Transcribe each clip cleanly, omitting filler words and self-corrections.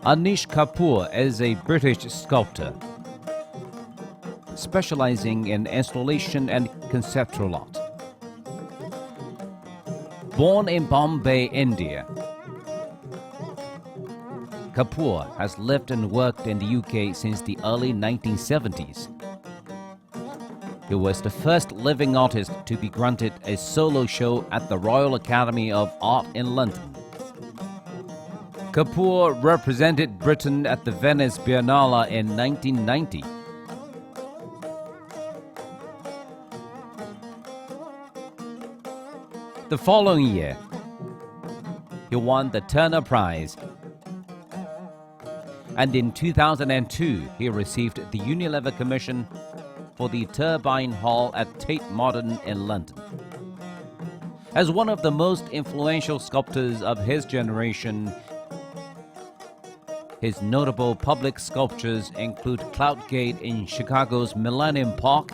Anish Kapoor is a British sculptor, specializing in installation and conceptual art. Born in Bombay, India, Kapoor has lived and worked in the UK since the early 1970s. He was the first living artist to be granted a solo show at the Royal Academy of Art in London. Kapoor represented Britain at the Venice Biennale in 1990. The following year, he won the Turner Prize, and in 2002 he received the Unilever Commission for the Turbine Hall at Tate Modern in London. As one of the most influential sculptors of his generation, his notable public sculptures include Cloudgate in Chicago's Millennium Park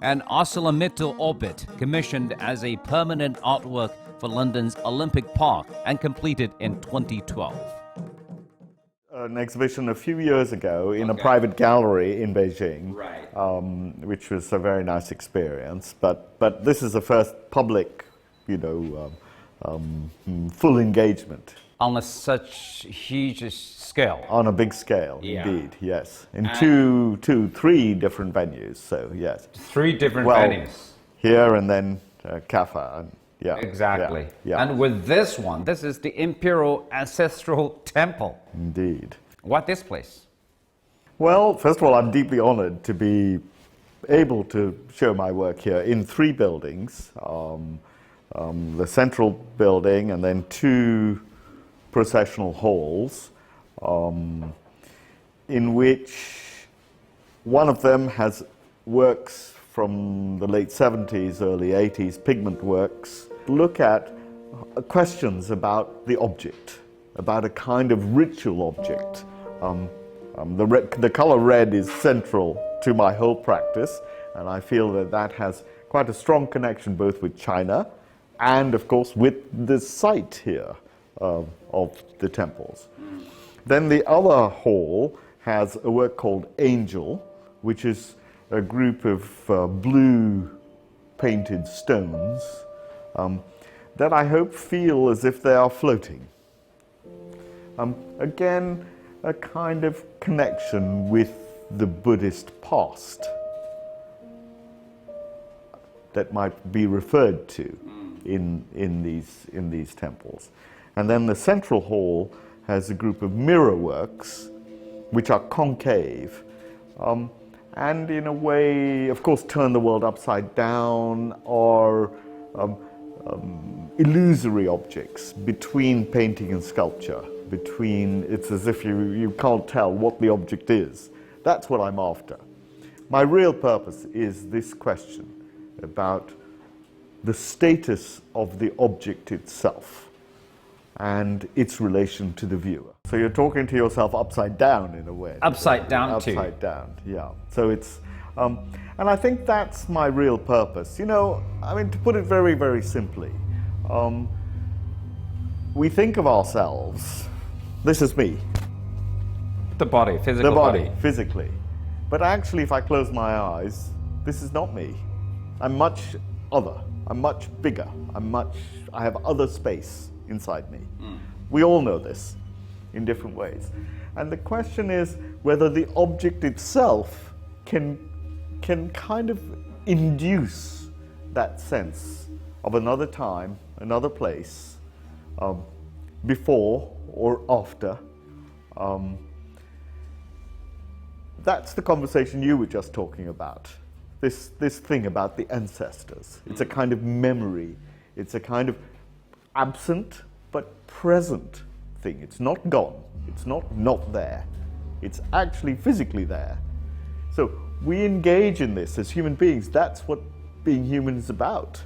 and Oscillometer Orbit, commissioned as a permanent artwork for London's Olympic Park and completed in 2012. An exhibition a few years ago in a private gallery in Beijing, which was a very nice experience. But this is the first public, full engagement. On such huge scale. On a big scale, indeed, yes. In three different venues, so yes. 3 different venues. Here and then Kaffa. Yeah, exactly. Yeah. And with this one, this is the Imperial Ancestral Temple. Indeed. What this place? Well, first of all, I'm deeply honored to be able to show my work here in 3 buildings. The central building and then 2 processional halls, in which one of them has works from the late 70s, early 80s, pigment works, look at questions about the object, about a kind of ritual object. The color red is central to my whole practice, and I feel that that has quite a strong connection both with China and, of course, with the site here of the temples. Then the other hall has a work called Angel, which is a group of blue painted stones that I hope feel as if they are floating. Again, a kind of connection with the Buddhist past that might be referred to in these temples. And then the central hall has a group of mirror works which are concave and in a way, of course, turn the world upside down, or illusory objects between painting and sculpture. It's as if you can't tell what the object is. That's what I'm after. My real purpose is this question about the status of the object itself and its relation to the viewer. So you're talking to yourself upside down in a way. Upside down too. Upside down, yeah. So it's, and I think that's my real purpose. To put it very, very simply, we think of ourselves, this is me. The body, physical body. The body, physically. But actually, if I close my eyes, this is not me. I'm much other. I'm much bigger. I have other space inside me. We all know this in different ways. And the question is whether the object itself can kind of induce that sense of another time, another place, before or after. That's the conversation you were just talking about. This thing about the ancestors. It's a kind of memory. It's a kind of absent but present thing. It's not gone. It's not there. It's actually physically there. So we engage in this as human beings. That's what being human is about,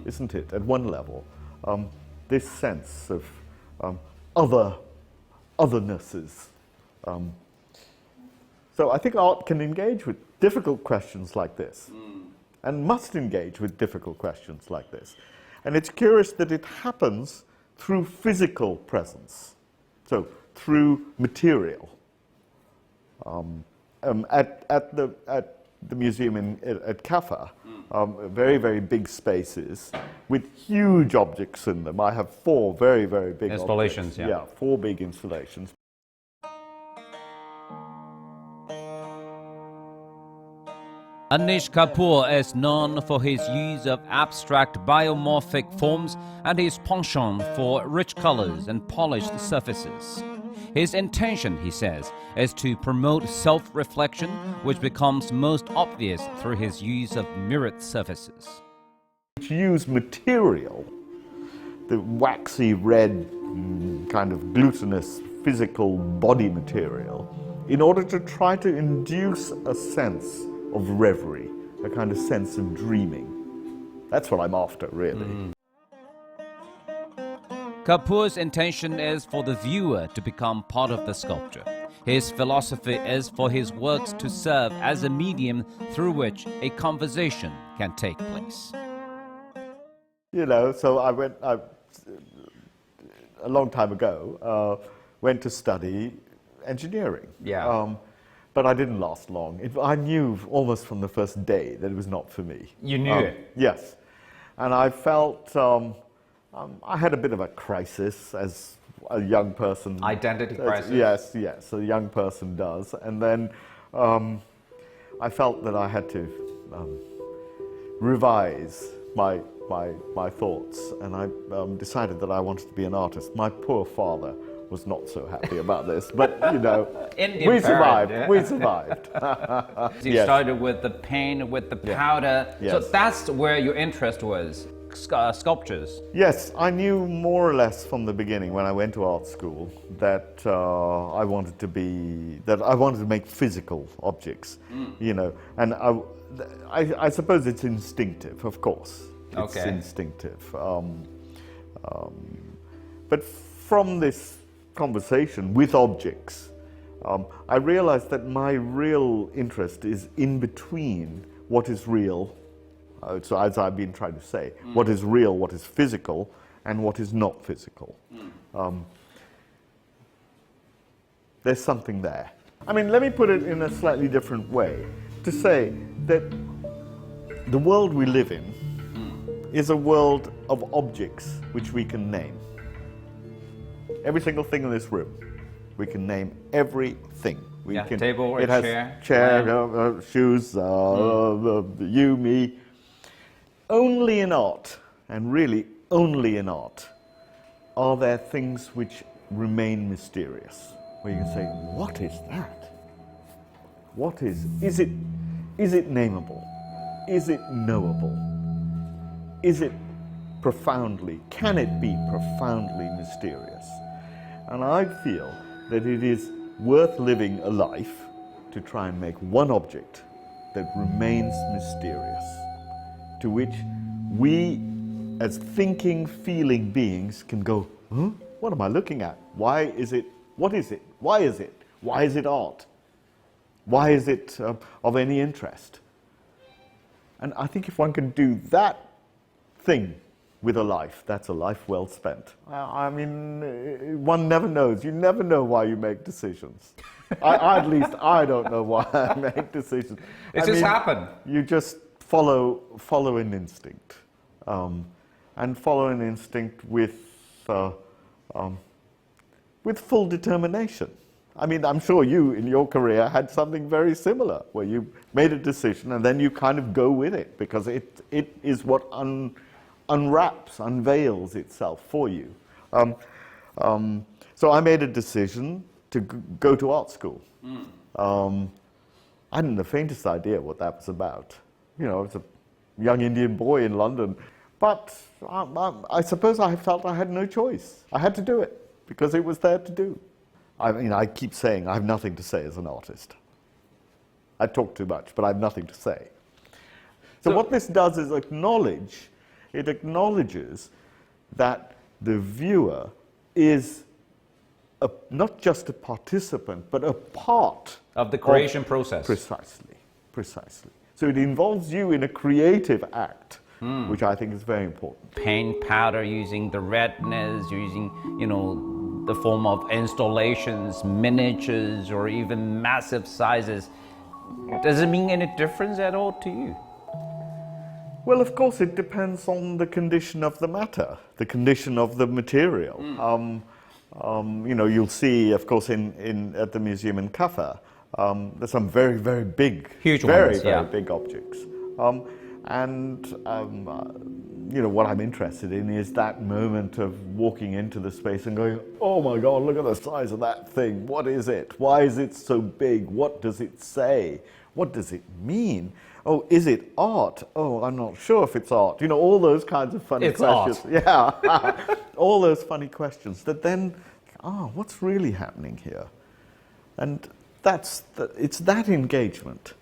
isn't it? At one level, this sense of othernesses. So I think art can engage with difficult questions like this, and must engage with difficult questions like this. And it's curious that it happens through physical presence. So through material. At the museum at Kaffa, very, very big spaces with huge objects in them. I have 4 very, very big installations. Objects. Yeah, 4 big installations. Anish Kapoor is known for his use of abstract biomorphic forms and his penchant for rich colors and polished surfaces. His intention, he says, is to promote self-reflection, which becomes most obvious through his use of mirrored surfaces. To use material, the waxy red kind of glutinous physical body material, in order to try to induce a sense of reverie, a kind of sense of dreaming. That's what I'm after, really. Kapoor's intention is for the viewer to become part of the sculpture. His philosophy is for his works to serve as a medium through which a conversation can take place. You know, so I a long time ago, went to study engineering. Yeah. But I didn't last long. I knew almost from the first day that it was not for me. You knew it? Yes. And I felt I had a bit of a crisis as a young person. Identity crisis? Yes, a young person does. And then I felt that I had to revise my thoughts, and I decided that I wanted to be an artist. My poor father was not so happy about this, but you know, we survived. Yeah? We survived. You started with the paint, with the powder. Yes. So that's where your interest was, sculptures. Yes, I knew more or less from the beginning when I went to art school that I wanted to make physical objects. You know, and I suppose it's instinctive, of course. It's instinctive. But from this conversation with objects, I realized that my real interest is in between what is real, so as I've been trying to say, what is real, what is physical, and what is not physical. There's something there. I mean, let me put it in a slightly different way, to say that the world we live in is a world of objects which we can name. Every single thing in this room, we can name everything. We can, table or it has chair, shoes, you, me. Only in art, and really only in art, are there things which remain mysterious, where you can say, what is that? What is it nameable? Is it knowable? Is it profoundly, can it be profoundly mysterious? And I feel that it is worth living a life to try and make one object that remains mysterious, to which we, as thinking, feeling beings, can go, huh? What am I looking at? Why is it? What is it? Why is it? Why is it art? Why is it of any interest? And I think if one can do that thing with a life, that's a life well spent. I mean, one never knows. You never know why you make decisions. At least I don't know why I make decisions. It just happened. You just follow an instinct, and follow an instinct with full determination. I mean, I'm sure you, in your career, had something very similar, where you made a decision and then you kind of go with it, because it is what unwraps, unveils itself for you. So I made a decision to go to art school. I hadn't the faintest idea what that was about. You know, I was a young Indian boy in London, but I suppose I felt I had no choice. I had to do it, because it was there to do. I mean, I keep saying I have nothing to say as an artist. I talk too much, but I have nothing to say. So what this does is it acknowledges that the viewer is not just a participant, but a part of the creation process. Precisely. So it involves you in a creative act, which I think is very important. Paint, powder, using the redness, using, the form of installations, miniatures, or even massive sizes, does it mean any difference at all to you? Well, of course, it depends on the condition of the matter, the condition of the material. You'll see, of course, at the museum in Kaffa, there's some very, very big, huge very, ones, very big objects. What I'm interested in is that moment of walking into the space and going, oh my God, look at the size of that thing. What is it? Why is it so big? What does it say? What does it mean? Oh, is it art? Oh, I'm not sure if it's art. All those kinds of funny questions. Art. Yeah, all those funny questions that then, what's really happening here? And it's that engagement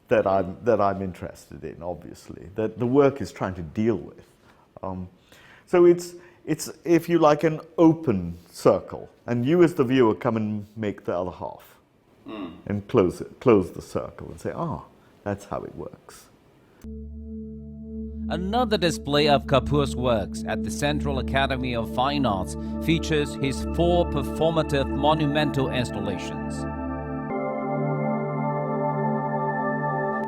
that I'm interested in, obviously, that the work is trying to deal with. So it's, if you like, an open circle, and you as the viewer come and make the other half, and close the circle and say, that's how it works. Another display of Kapoor's works at the Central Academy of Fine Arts features his 4 performative monumental installations.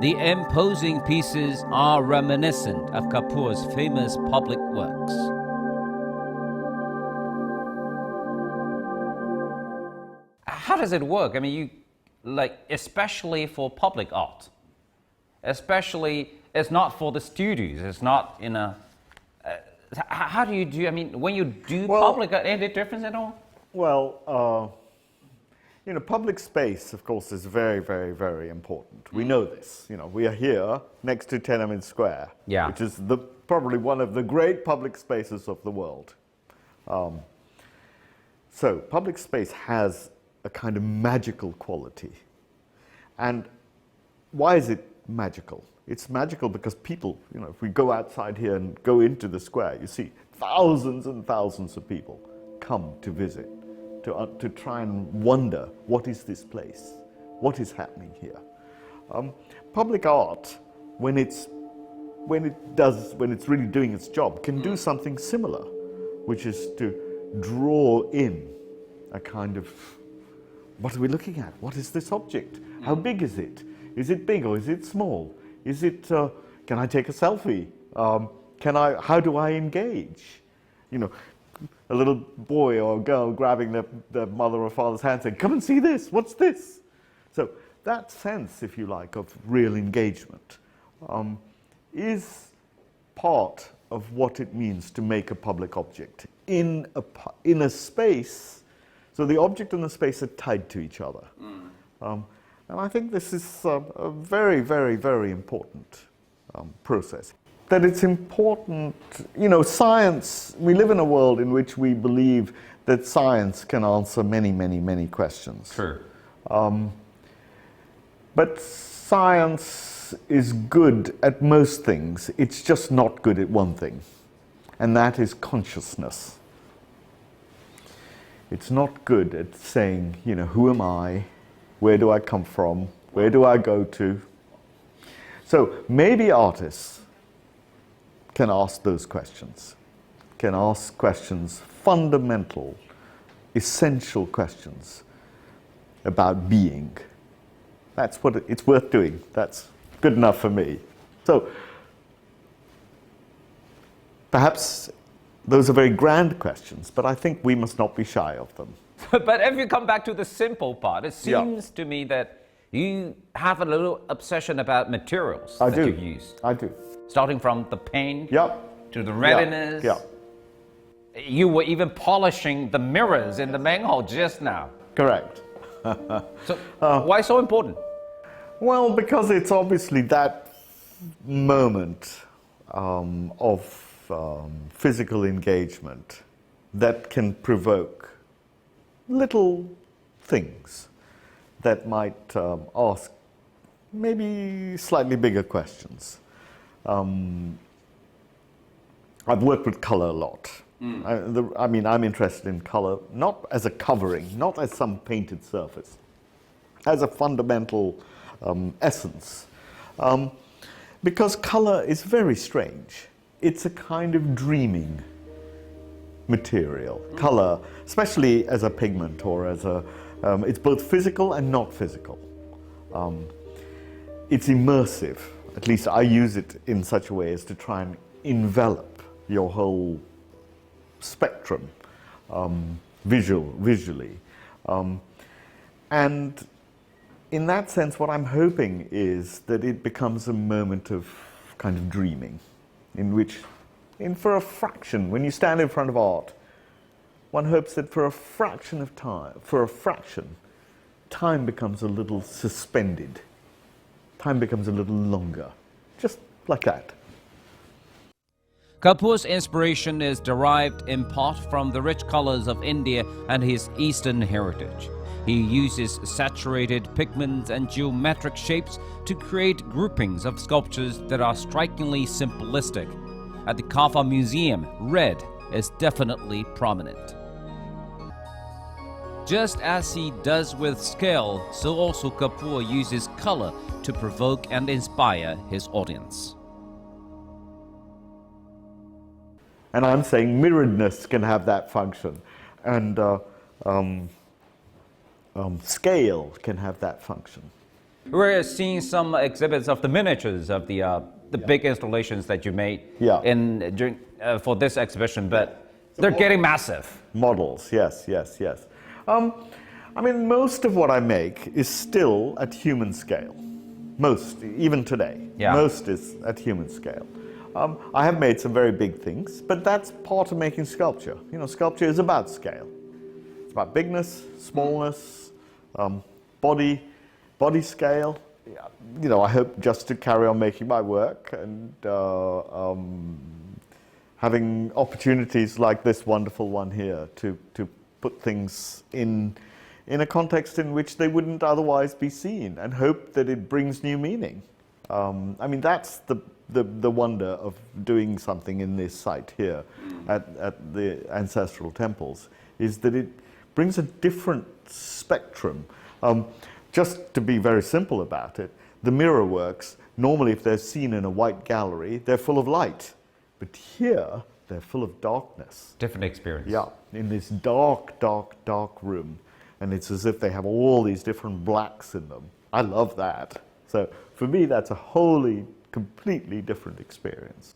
The imposing pieces are reminiscent of Kapoor's famous public works. How does it work? I mean, especially for public art, especially, it's not for the studios, it's not how do you do, when you do public art, any difference at all? Well, public space, of course, is very, very, very important. We know this. We are here next to Tiananmen Square, which is probably one of the great public spaces of the world. So public space has a kind of magical quality. And why is it magical? It's magical because people, if we go outside here and go into the square, you see thousands and thousands of people come to visit, to try and wonder, what is this place? What is happening here? Public art, when it's really doing its job, can do something similar, which is to draw in a kind of, what are we looking at? What is this object? How big is it? Is it big or is it small? Is it, can I take a selfie? How do I engage? A little boy or girl grabbing their mother or father's hand saying, come and see this, what's this? So that sense, if you like, of real engagement is part of what it means to make a public object in a space. So the object and the space are tied to each other. And I think this is a very, very, very important process. That it's important, science, we live in a world in which we believe that science can answer many, many, many questions. True. But science is good at most things. It's just not good at one thing, and that is consciousness. It's not good at saying, who am I? Where do I come from? Where do I go to? So maybe artists can ask those questions, can ask questions, fundamental, essential questions about being. That's what it's worth doing. That's good enough for me. So perhaps those are very grand questions, but I think we must not be shy of them. But if you come back to the simple part, it seems to me that you have a little obsession about materials that you use. I do. Starting from the paint to the readiness. Yeah. You were even polishing the mirrors in the main hall just now. Correct. So why so important? Well, because it's obviously that moment of physical engagement that can provoke little things that might ask maybe slightly bigger questions. I've worked with color a lot. I'm interested in color, not as a covering, not as some painted surface, as a fundamental essence. Because color is very strange. It's a kind of dreaming. material. Color, especially as a pigment or as a, it's both physical and not physical. It's immersive. At least I use it in such a way as to try and envelop your whole spectrum visually. And in that sense, what I'm hoping is that it becomes a moment of kind of dreaming, in which, for a fraction, when you stand in front of art, one hopes that for a fraction of time, time becomes a little suspended. Time becomes a little longer, just like that. Kapoor's inspiration is derived in part from the rich colors of India and his Eastern heritage. He uses saturated pigments and geometric shapes to create groupings of sculptures that are strikingly simplistic. At the Taimiao Museum, red is definitely prominent. Just as he does with scale, so also Kapoor uses color to provoke and inspire his audience. And I'm saying mirroredness can have that function, and scale can have that function. We're seeing some exhibits of the miniatures of the big installations that you made for this exhibition, but they're getting massive. Models, yes. I mean, most of what I make is still at human scale. Most, even today, most is at human scale. I have made some very big things, but that's part of making sculpture. You know, sculpture is about scale. It's about bigness, smallness, body scale. You know, I hope just to carry on making my work and having opportunities like this wonderful one here to put things in a context in which they wouldn't otherwise be seen, and hope that it brings new meaning. I mean, that's the wonder of doing something in this site here at the ancestral temples, is that it brings a different spectrum. Just to be very simple about it, the mirror works, normally if they're seen in a white gallery, they're full of light. But here, they're full of darkness. Different experience. Yeah, in this dark room. And it's as if they have all these different blacks in them. I love that. So for me, that's a wholly, completely different experience.